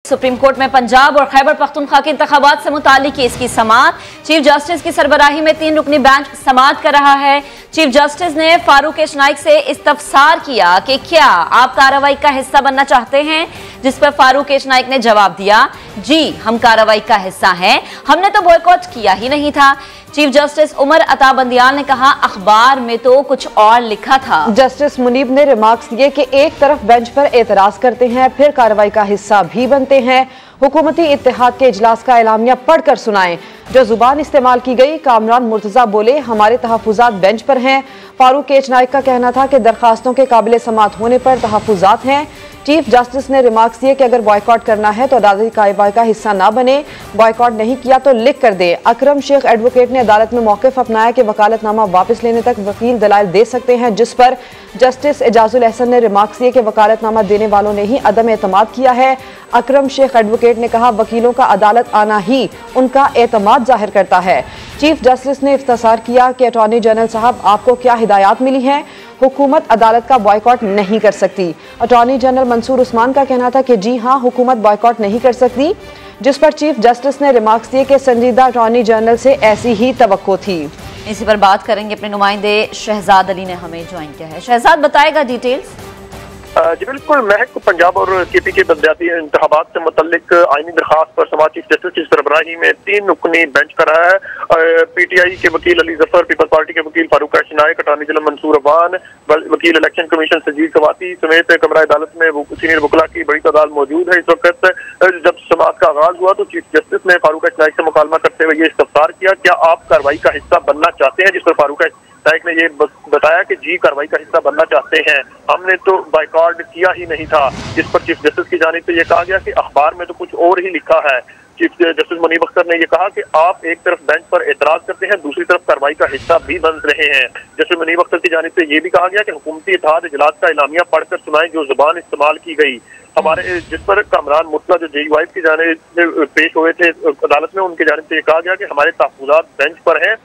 Supreme court में पंजाब और खैबर पख्तूनख्वा के इंतखाबात से मुतालिक केस की समाअत। चीफ जस्टिस की सरबराही में 3 रुकनी बेंच समाअत कर रहा है। चीफ जस्टिस ने फारूक एच नाइक से इस्तफसार किया कि क्या आप कार्रवाई का हिस्सा बनना चाहते हैं, जिस पर फारूक एच नाइक ने जवाब दिया, जी हम कार्रवाई का हिस्सा हैं, हमने तो बॉयकॉट किया ही नहीं था। चीफ जस्टिस उमर अता बंदियाल ने कहा, अखबार में तो कुछ और लिखा था। जस्टिस मुनीब ने रिमार्क्स दिए कि एक तरफ बेंच पर एतराज करते हैं, फिर कार्रवाई का हिस्सा भी बनते हैं। हुकूमती इत्तेहाद के इजलास का एलामिया पढ़कर सुनाएं। जो जुबान इस्तेमाल की गई, कामरान मुर्तजा बोले, हमारे तहफुजात बेंच पर हैं। फारूक एच नाइक का कहना था कि दरखास्तों के काबिल समाअत होने पर तहफुजात हैं। चीफ जस्टिस ने रिमार्क्स दिए कि अगर बॉयकॉट करना है तो अदालती कार्रवाई का हिस्सा ना बने, बॉयकॉट नहीं किया तो लिख कर दे। अकरम शेख एडवोकेट ने अदालत में मौक़िफ़ अपनाया कि वकालतनामा वापस लेने तक वकील दलाइल दे सकते हैं, जिस पर जस्टिस एजाजुल एहसन ने रिमार्क्स दिए कि वकालतनामा देने वालों ने ही अदम एतमाद किया है। अकरम शेख एडवोकेट ने कहा, वकीलों का अदालत आना ही उनका एतमाद जाहिर करता है। चीफ जस्टिस ने इफ्तिसार किया कि अटॉर्नी जनरल साहब, आपको क्या हिदायत मिली हैं? हुकूमत अदालत का बॉयकॉट नहीं कर सकती। अटॉर्नी जनरल मंसूर उस्मान का कहना था कि जी हाँ, हुकूमत बॉयकॉट नहीं कर सकती, जिस पर चीफ जस्टिस ने रिमार्क्स दिए कि संजीदा अटॉर्नी जनरल से ऐसी ही तवक्को थी। इसी पर बात करेंगे, अपने नुमाइंदे शहजाद अली ने हमें ज्वाइन किया है। शहजाद, बताएगा डिटेल्स। जी बिल्कुल, महक पंजाब और केपी के बलदियाती इंतखाबात से मुतल्लिक आईनी दरखास्त पर समाअत चीफ जस्टिस की सरबराही में 3 रुकनी बेंच कर रहा है। पीटीआई के वकील अली जफर, पीपल्स पार्टी के वकील Farooq H Naik, attorney general Mansoor Awan, वकील इलेक्शन कमीशन सजीद कवाती समेत कमरा अदालत में सीनियर वकला की बड़ी तादाद मौजूद है। इस वक्त जब समाअत का आगाज हुआ तो चीफ जस्टिस ने फारूक एच नाइक से मुकालमा करते हुए ये इस्तफसार किया, क्या आप कार्रवाई का हिस्सा बनना चाहते हैं? जिस पर फारूक एच नाइक ने ये बताया कि जी कार्रवाई का हिस्सा बनना चाहते हैं, हमने तो बाइकॉट किया ही नहीं था। जिस पर चीफ जस्टिस की जानिब से ये कहा गया कि अखबार में तो कुछ और ही लिखा है। चीफ जस्टिस मुनीब अख्तर ने यह कहा कि आप एक तरफ बेंच पर एतराज करते हैं, दूसरी तरफ कार्रवाई का हिस्सा भी बन रहे हैं। जस्टिस मुनीब अख्तर की जानिब से यह भी कहा गया कि हुकूमती इत्तेहाद इजलास का एलामिया पढ़कर सुनाएं, जो जुबान इस्तेमाल की गई हमारे, जिस पर कामरान मुर्तजा जो JUIF की जानिब पेश हुए थे अदालत में, उनकी जानिब से ये कहा गया कि हमारे तहफुजात बेंच पर हैं।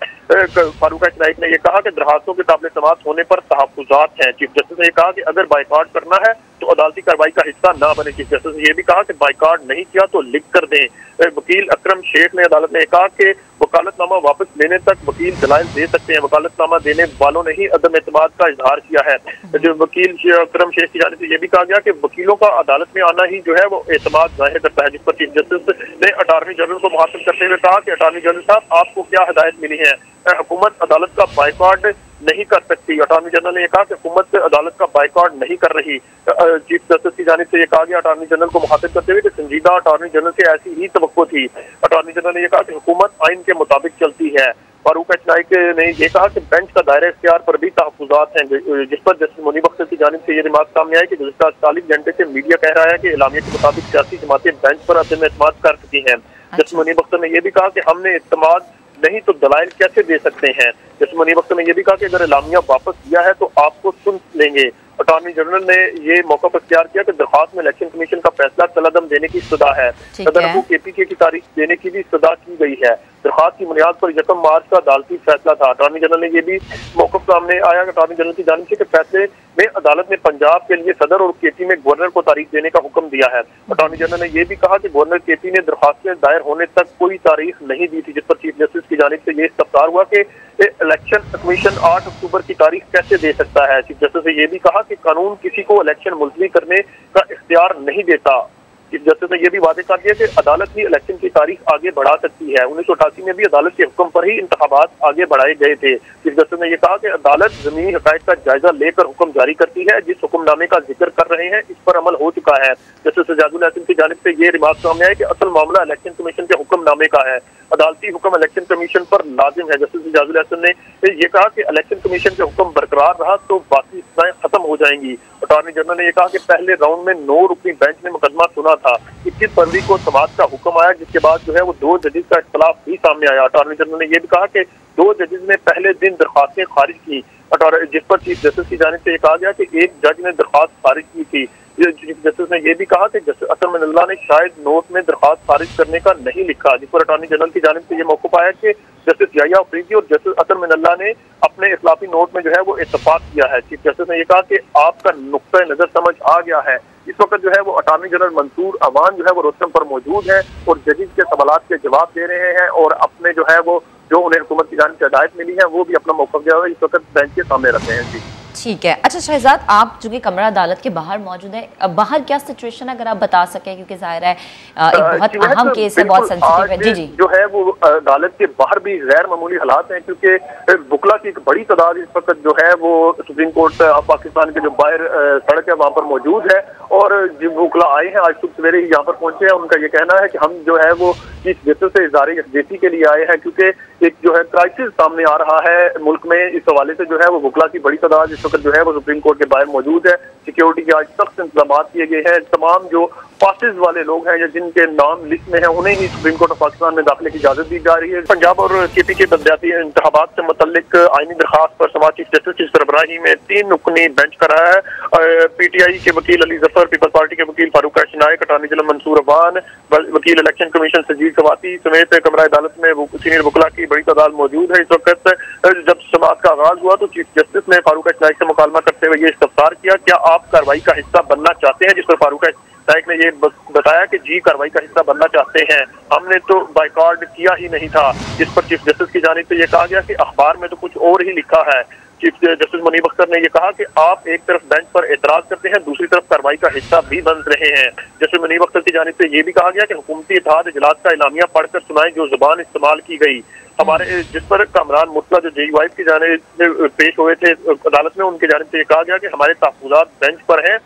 फारूक एच नाइक ने यह कहा कि दरखास्तों के काबिल समाअत होने पर तहफुजात हैं। चीफ जस्टिस ने यह कहा कि अगर बाइकॉट करना है तो अदालती कार्रवाई का हिस्सा ना बने। चीफ जस्टिस ने यह भी कहा कि बाइकॉट नहीं किया तो लिख कर दें। वकील अकरम शेख ने अदालत में कहा कि वकालतनामा वापस लेने तक वकील दलाइल दे सकते हैं, वकालतनामा देने वालों ने ही अदम एतमाद का इजहार किया है। जो वकील अकरम शेख की जानिब से यह भी कहा गया कि वकीलों का अदालत में आना ही जो है वो एतमाद जाहिर करता है। जिस पर चीफ जस्टिस ने अटॉर्नी जनरल को मुखातिब करते हुए कहा कि अटॉर्नी जनरल साहब, आपको क्या हिदायत मिली है? हुकूमत अदालत का बाइकॉट नहीं कर सकती। अटॉर्नी जनरल ने यह कहा कि हुकूमत अदालत का बाइकॉट नहीं कर रही। चीफ जस्टिस की जानिब से यह कहा गया अटॉर्नी जनरल को मुखातिब करते हुए कि संजीदा अटॉर्नी जनरल से ऐसी ही तवक्को थी। अटॉर्नी जनरल ने यह कहा कि हुकूमत आइन के मुताबिक चलती है। फारूक एच नाइक ने यह कहा कि बेंच का दायरा इख्तियार पर भी तहफुजात हैं, जिस पर जस्टिस मुनीब अख्तर की जानिब से यह रिमार्क सामने आया कि गुज़िश्ता 40 घंटे से मीडिया कह रहा है कि एलामिया के मुताबिक सियासी जमातें बेंच पर अदम एतमाद कर चुकी हैं। जस्टिस मुनीब अख्तर ने यह भी कहा कि हमने इत्तेमाद नहीं तो दलाइल कैसे दे सकते हैं। जस्टिस मुनीब अख्तर ने यह भी कहा कि अगर एलामिया वापस दिया है तो आपको सुन लेंगे। अटॉर्नी जनरल ने यह मौका पर इख्तियार किया कि दरखास्त में इलेक्शन कमीशन का फैसला कलअदम देने की इस्तदा है। सदर को KPK की तारीख देने की भी इस्तदा की गई है। दरखास्त की बुनियाद पर 1 मार्च का अदालती फैसला था। अटॉर्नी जनरल ने यह भी मौका सामने आया अटॉर्नी जनरल की जानिब से कि फैसले में अदालत ने पंजाब के लिए सदर और KP में गवर्नर को तारीख देने का हुक्म दिया है। अटॉर्नी जनरल ने यह भी कहा कि गवर्नर KP ने दरखास्तें दायर होने तक कोई तारीख नहीं दी थी, जिस पर चीफ जस्टिस की जानिब से यह इस्तफसार हुआ कि इलेक्शन कमीशन 8 अक्टूबर की तारीख कैसे दे सकता है। चीफ जस्टिस ने यह भी कहा कि कानून किसी को इलेक्शन मुलतवी करने का इख्तियार नहीं देता। चीफ जस्टिस ने यह भी वादे कर दिया कि अदालत ही इलेक्शन की तारीख आगे बढ़ा सकती है। 1988 में भी अदालत के हुक्म पर ही इंतखाबात आगे बढ़ाए गए थे। चीफ जस्टिस ने यह कहा कि अदालत जमीनी हक़ाइक़ का जायजा लेकर हुक्म जारी करती है। जिस हुक्मनामे का जिक्र कर रहे हैं इस पर अमल हो चुका है। जस्टिस एजाजुल एहसन की जानिब से यह रिमार्क सामने आया कि असल मामला इलेक्शन कमीशन के हुक्मनामे का है, अदालती हुक्म इलेक्शन कमीशन पर लाजिम है। जस्टिस एजाजुल एहसन ने यह कहा कि इलेक्शन कमीशन के हुक्म बरकरार रहा तो बाकी सजाएं खत्म हो जाएंगी। अटॉर्नी जनरल ने यह कहा कि पहले राउंड में 9 रुकनी बेंच ने मुकदमा सुना था। 21 फरवरी को समाअत का हुक्म आया, जिसके बाद जो है वो 2 जजेस का इख्तलाफ भी सामने आया। अटॉर्नी जनरल ने यह भी कहा कि 2 जजेस ने पहले दिन दरखास्तें खारिज की, जिस पर चीफ जस्टिस की जानिब से यह कहा गया कि एक जज ने दरखास्त खारिज की थी। चीफ जस्टिस ने यह भी कहा कि जस्टिस अतर मिनल्ला ने शायद नोट में दरखास्त खारिज करने का नहीं लिखा, जिस पर अटॉर्नी जनरल की जानिब से यह मौक़िफ़ आया कि जस्टिस याहिया अफरीदी और जस्टिस अतर मिनल्ला ने अपने इखलाफी नोट में जो है वो इत्तफाक किया है। चीफ जस्टिस ने यह कहा कि आपका नुक्ता नजर समझ आ गया है। इस वक्त जो है वो अटॉर्नी जनरल मंसूर अमान जो है वो रोस्टम पर मौजूद है और जजीज के सवालात के जवाब दे रहे हैं और अपने जो है वो जो उन्हें हुकूमत की जानिब से हिदायत मिली है वो भी अपना मौक़िफ़ जो है इस वक्त बेंच के सामने रखे हैं। जी ठीक है। अच्छा शहजाद, आप चूंकि कमरा अदालत के बाहर मौजूद है, अब बाहर क्या सिचुएशन अगर आप बता सकें, क्योंकि जाहिर है एक बहुत अहम केस है, बहुत सेंसिटिव है। जी जी जो है वो अदालत के बाहर भी गैर मामूली हालात हैं, क्योंकि बुकला की एक बड़ी तादाद इस वक्त जो है वो सुप्रीम कोर्ट पाकिस्तान के जो बाहर सड़क है वहाँ पर मौजूद है और जो बुकला आए हैं आज सुबह सवेरे ही यहाँ पर पहुंचे हैं। उनका ये कहना है कि हम जो है वो चीफ जस्टिस से इज़हार यकजहती के लिए आए हैं, क्योंकि एक जो है क्राइसिस सामने आ रहा है मुल्क में। इस हवाले से जो है वो बुकला की बड़ी तादाद इस वक्त जो है वो सुप्रीम कोर्ट के बाहर मौजूद है। सिक्योरिटी के आज सख्त इंतजाम किए गए हैं। तमाम जो पासिस वाले लोग हैं या जिनके नाम लिस्ट में है उन्हें ही सुप्रीम कोर्ट ऑफ पाकिस्तान में दाखिले की इजाजत दी जा रही है। पंजाब और केपी के बलदियाती इंतखाबात से मुतल्लिक आईनी दरखास्त पर समाज चीफ जस्टिस की सरबराही में 3 रुकनी बेंच का रहा है। पीटीआई के वकील अली जफर, पीपल्स पार्टी के वकील फारूक नाइक, अटॉर्नी जनरल मंसूर अवान, वकील इलेक्शन कमीशन सजीद सवाती समेत कमरा अदालत में सीनियर वकला की बड़ी तादाद मौजूद है। इस वक्त जब समाअत का आगाज हुआ तो चीफ जस्टिस ने फारूक नाइक से मुकालमा करते हुए ये इस्तफसार किया, क्या आप कार्रवाई का हिस्सा बनना चाहते हैं? जिस पर फारूक नाइक ने ये बताया कि जी कार्रवाई का हिस्सा बनना चाहते हैं, हमने तो बाइकॉट किया ही नहीं था। जिस पर चीफ जस्टिस की जानिब से ये कहा गया कि अखबार में तो कुछ और ही लिखा है। चीफ जस्टिस मुनीब अख्तर ने यह कहा कि आप एक तरफ बेंच पर एतराज करते हैं, दूसरी तरफ कार्रवाई का हिस्सा भी बन रहे हैं। जस्टिस मुनीब अख्तर की जानिब से यह भी कहा गया कि हुकूमती इत्तेहाद इजलास का एलामिया पढ़कर सुनाएं जो जुबान इस्तेमाल की गई। हमारे जिस पर कामरान मुतला जो JUI की जानिब से पेश हुए थे अदालत में, उनकी जानिब से ये कहा गया कि हमारे तहफ़्फ़ुज़ात बेंच पर हैं।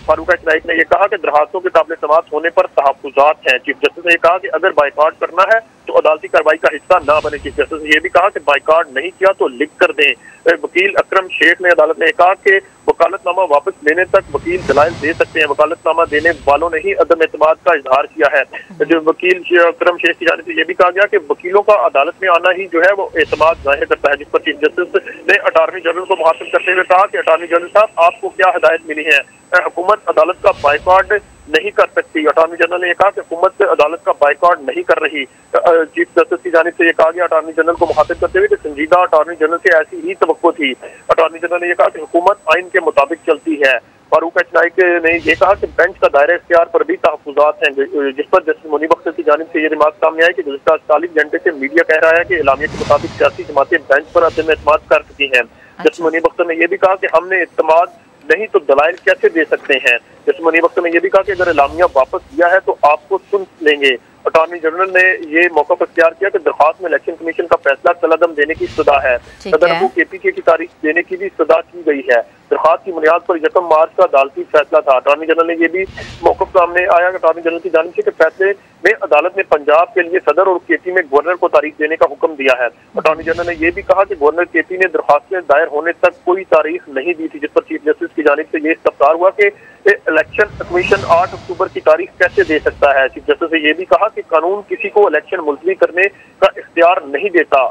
फारूक नाइक ने यह कहा कि दरखास्तों के काबिल समाअत होने पर तहफ़्फ़ुज़ात हैं। चीफ जस्टिस ने यह कहा कि अगर बाइकॉट करना है तो अदालती कार्रवाई का हिस्सा ना बने। चीफ जस्टिस ने यह भी कहा कि बाइकॉट नहीं किया तो लिख कर दें। वकील अकरम शेख ने अदालत ने कहा कि वकालतनामा वापस लेने तक वकील दलाइल दे सकते हैं, वकालतनामा देने वालों ने ही अदम एतमाद का इजहार किया है। जो वकील अकरम शेख की जानिब से यह भी कहा गया कि वकीलों का अदालत में आना ही जो है वो एतमाद जाहिर करता है। जिस पर चीफ जस्टिस ने अटॉर्नी जनरल को मुखातिब करते हुए कहा कि अटॉर्नी जनरल साहब आपको क्या हिदायत मिली है? हुकूमत अदालत का बाइकॉट नहीं कर सकती। अटॉर्नी जनरल ने यह कहा कि हुकूमत अदालत का बाइकॉट नहीं कर रही। चीफ जस्टिस की जानिब से यह कहा गया अटॉर्नी जनरल को मुखातिब करते हुए कि संजीदा अटॉर्नी जनरल से ऐसी ही तवक्को थी। अटॉर्नी जनरल ने यह कहा कि हुकूमत आइन के मुताबिक चलती है। फारूक नाइक ने यह कहा कि बेंच का दायरा इख्तियार पर भी तहफ़्फ़ुज़ात हैं। जिस पर जस्टिस मुनीब अख्तर की जानिब से यह रिमार्क सामने आया कि गुज़िश्ता 40 घंटे से मीडिया कह रहा है कि एलामिया के मुताबिक सियासी जमातें बेंच पर अदम एतमाद कर चुकी हैं। जस्टिस मुनीब अख्तर ने यह भी कहा कि हमने इत्तेमाद नहीं तो दलाइल कैसे दे सकते हैं। जस्टिस मुनीब अख्तर ने यह भी कहा कि अगर एलामिया वापस दिया है तो आपको सुन लेंगे। अटॉर्नी जनरल ने ये मौका इख्तियार किया कि दरखास्त में इलेक्शन कमीशन का फैसला कलअदम देने की इस्तदा है। सदर को KPK की तारीख देने की भी इस्तदा की गई है। दरखास्त की बुनियाद पर 1 मार्च का अदालती फैसला था। अटॉर्नी जनरल ने यह भी मौका सामने आया कि अटॉर्नी जनरल की जानिब से कि फैसले में अदालत ने पंजाब के लिए सदर और KP में गवर्नर को तारीख देने का हुक्म दिया है। अटॉर्नी जनरल ने यह भी कहा कि गवर्नर KP ने दरखास्तें दायर होने तक कोई तारीख नहीं दी थी। जिस पर चीफ जस्टिस की जानिब से यह इस्तफसार हुआ कि इलेक्शन कमीशन 8 अक्टूबर की तारीख कैसे दे सकता है। चीफ जस्टिस ने यह भी कहा कि कानून किसी को इलेक्शन मुलतवी करने का इख्तियार नहीं देता।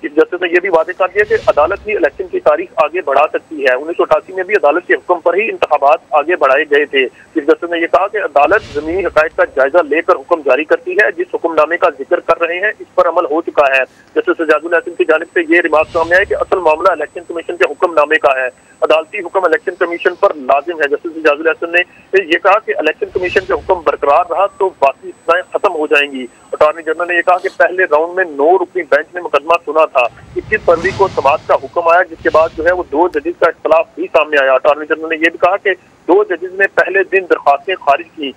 चीफ जस्टिस ने यह भी वादे कर दिया कि अदालत ही इलेक्शन की तारीख आगे बढ़ा सकती है। 1988 में भी अदालत के हुक्म पर ही इंतखाबात आगे बढ़ाए गए थे। चीफ जस्टिस ने यह कहा कि अदालत जमीनी हकायक का जायजा लेकर हुक्म जारी करती है। जिस हुक्मनामे का जिक्र कर रहे हैं इस पर अमल हो चुका है। जस्टिस एजाजुल हसन की जानिब से यह रिमार्क सामने आया कि असल मामला इलेक्शन कमीशन के हुक्मनामे का है, अदालती हुक्म इलेक्शन कमीशन पर लाजिम है। जस्टिस एजाजुल हसन ने यह कहा कि इलेक्शन कमीशन के हुक्म बरकरार रहा तो बाकी सजाएं खत्म हो जाएंगी। अटॉर्नी जनरल ने यह कहा कि पहले राउंड में 9 रुकनी बेंच ने मुकदमा सुना था। 21 फरवरी को समाअत का हुक्म आया, जिसके बाद जो है वो 2 जजेस का इख्तलाफ भी सामने आया। अटॉर्नी जनरल ने यह भी कहा कि 2 जजेस ने पहले दिन दरखास्तें खारिज की।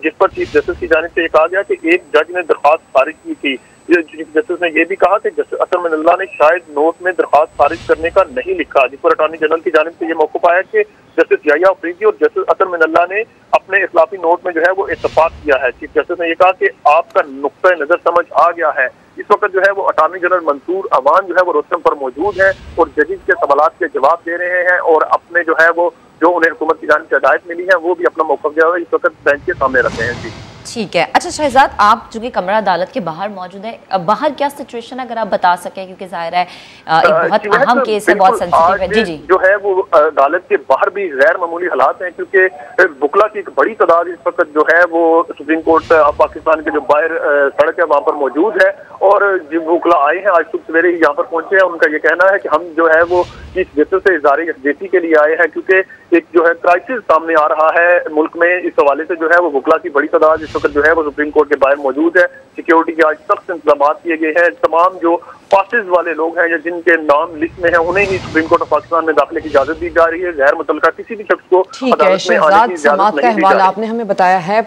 जिस पर चीफ जस्टिस की जानिब से यह कहा गया कि एक जज ने दरखास्त खारिज की थी। चीफ जस्टिस ने यह भी कहा कि जस्टिस अतर मिनल्ला ने शायद नोट में दरखास्त खारिज करने का नहीं लिखा। जिस पर अटॉर्नी जनरल की जानिब से यह मौक़िफ़ आया कि जस्टिस याहिया अफरीदी और जस्टिस अतर मिनल्ला ने अपने इखलाफी नोट में जो है वो इत्तफाक किया है। चीफ जस्टिस ने यह कहा कि आपका नुक्ता नजर समझ आ गया है। इस वक्त जो है वो अटॉर्नी जनरल मंसूर अवान जो है वो रोस्टम पर मौजूद है और जजीज के सवालात के जवाब दे रहे हैं और अपने जो है वो जो उन्हें हुकूमत की जानिब से हिदायत मिली है वो भी अपना मौक़िफ़ जो है इस वक्त बेंच के सामने रखे हैं। जी ठीक है। अच्छा शहजाद, आप चूंकि कमरा अदालत के बाहर मौजूद है, अब बाहर क्या सिचुएशन अगर आप बता सकें, क्योंकि जाहिर है एक बहुत अहम केस है, बहुत सेंसिटिव है। जी जी, जो है वो अदालत के बाहर भी गैर मामूली हालात हैं, क्योंकि बुकला की एक बड़ी तादाद इस वक्त जो है वो सुप्रीम कोर्ट पाकिस्तान के जो बाहर सड़क है वहां पर मौजूद है। और जो बुकला आए हैं आज सुबह सवेरे ही यहाँ पर पहुंचे हैं, उनका ये कहना है कि हम जो है वो चीफ जस्टिस से इज़हार यकजहती के लिए आए हैं, क्योंकि एक जो है क्राइसिस सामने आ रहा है मुल्क में। इस हवाले से जो है वो बुकला की बड़ी तादाद इस वक्त जो है वो सुप्रीम कोर्ट के बाहर मौजूद है। सिक्योरिटी के आज सख्त इंतजाम किए गए हैं। तमाम जो पासेस वाले लोग हैं या जिनके नाम लिस्ट में है उन्हें ही सुप्रीम कोर्ट ऑफ पाकिस्तान में दाखिले की इजाजत दी जा रही है। गैर मुतल्लका किसी भी शख्स को ठीक है शहजाद, समाअत का अहवाल आपने हमें बताया है।